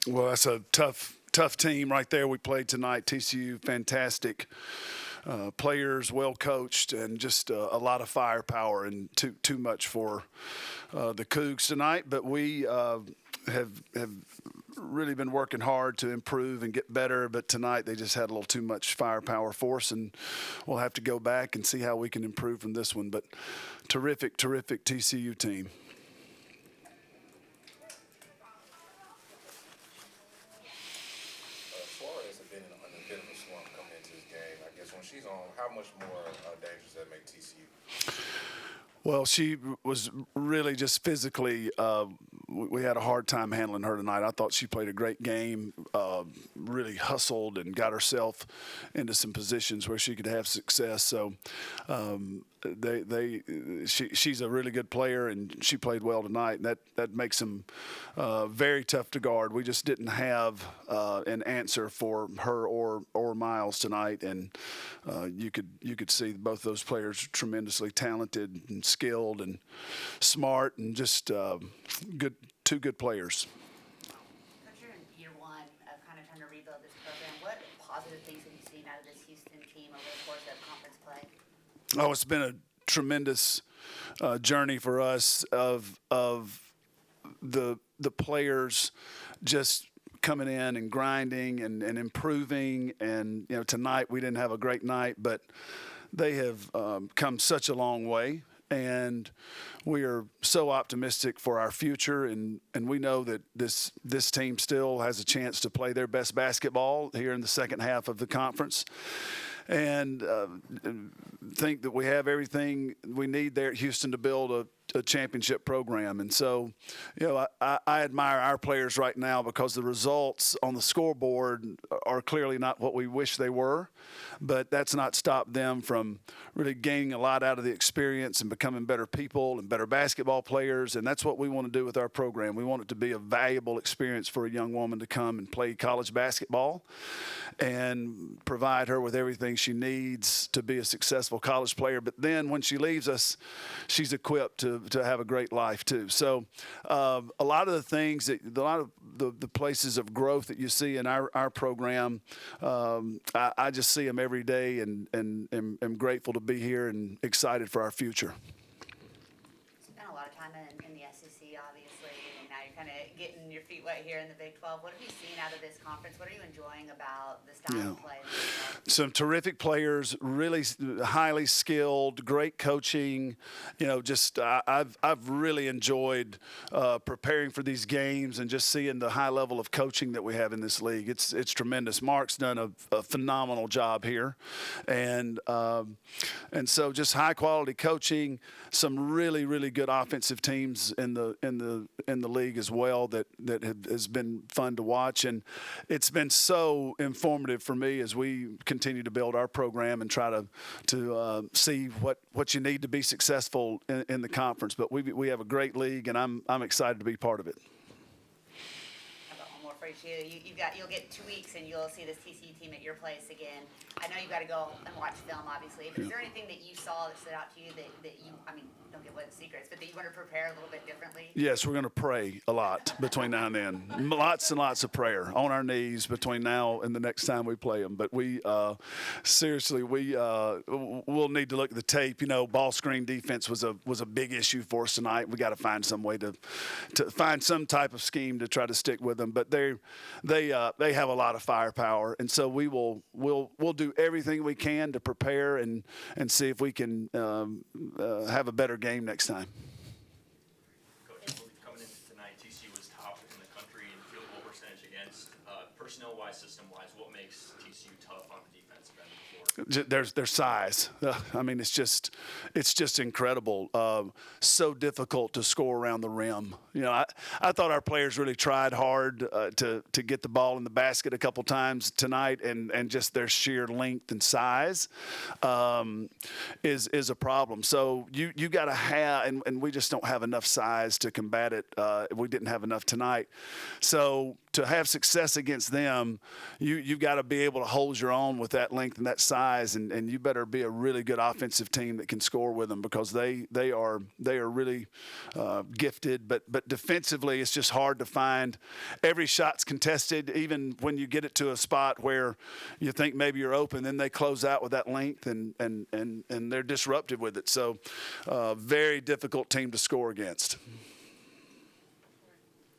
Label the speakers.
Speaker 1: Well, that's a tough team right there we played tonight. TCU, fantastic players, well coached, and just a lot of firepower, and too much for the Cougs tonight. But we have really been working hard to improve and get better. But tonight they just had a little too much firepower for us, and we'll have to go back and see how we can improve from this one. But terrific TCU team.
Speaker 2: Suarez has been in a bit of a slump coming into this game. I guess when she's on, how much more dangerous does that make TCU?
Speaker 1: Well, she was really just physically. We had a hard time handling her tonight. I thought she played a great game, really hustled and got herself into some positions where she could have success. So she's a really good player, and she played well tonight. And that makes them very tough to guard. We just didn't have an answer for her or Miles tonight, and you could see both those players are tremendously talented and skilled and smart, and just two good players.
Speaker 3: Coach, you're in year one of kind of trying to rebuild this program. What positive things have you seen out of this Houston team over the course of conference play?
Speaker 1: Oh, it's been a tremendous journey for us of the players just coming in and grinding and improving. And tonight we didn't have a great night, but they have come such a long way. And we are so optimistic for our future, and we know that this team still has a chance to play their best basketball here in the second half of the conference, and think that we have everything we need there at Houston to build a championship program. And so, I admire our players right now, because the results on the scoreboard are clearly not what we wish they were, but that's not stopped them from really gaining a lot out of the experience and becoming better people and better basketball players. And that's what we want to do with our program. We want it to be a valuable experience for a young woman to come and play college basketball and provide her with everything she needs to be a successful college player. But then when she leaves us, she's equipped to have a great life too. So a lot of the things a lot of the places of growth that you see in our program, I just see them every day, and am grateful to be here and excited for our future.
Speaker 3: Spent a lot of time in the SEC, obviously, and now you're kind of getting your feet wet here in the Big 12. What have you seen out of this conference? What are you enjoying about the style of play?
Speaker 1: Some terrific players, really highly skilled, great coaching. I've really enjoyed preparing for these games and just seeing the high level of coaching that we have in this league. It's tremendous. Mark's done a phenomenal job here, and so just high quality coaching. Some really good offensive teams in the league as well that has been fun to watch, and it's been so informative for me as we continue to build our program and try to see what you need to be successful in the conference. But we have a great league, and I'm excited to be part of it.
Speaker 3: I've got one more for you. You'll get 2 weeks and you'll see this TCU team at your place again. I know you've got to go and watch film, obviously, but is there anything that you saw that stood out to you that you, don't give away the secrets, but that you want to prepare a little bit differently?
Speaker 1: Yes, we're going to pray a lot between now and then. Lots and lots of prayer on our knees between now and the next time we play them. But we seriously, we'll need to look at the tape. Ball screen defense was a big issue for us tonight. We got to find some way to find some type of scheme to try to stick with them. But they have a lot of firepower, and so we'll do everything we can to prepare and see if we can have a better game next time.
Speaker 4: Coach, coming into tonight, TCU was top in the country in field goal percentage against. Personnel-wise, system-wise, what makes TCU tough on the defensive end of the floor?
Speaker 1: Their size. It's just incredible. So difficult to score around the rim. I thought our players really tried hard to get the ball in the basket a couple times tonight, and just their sheer length and size is a problem. So you got to have, and we just don't have enough size to combat it. We didn't have enough tonight. So to have success against them, you've got to be able to hold your own with that length and that size, and you better be a really good offensive team that can score with them, because they are really gifted. But defensively, it's just hard to find. Every shot's contested, even when you get it to a spot where you think maybe you're open, then they close out with that length, and they're disruptive with it. So very difficult team to score against.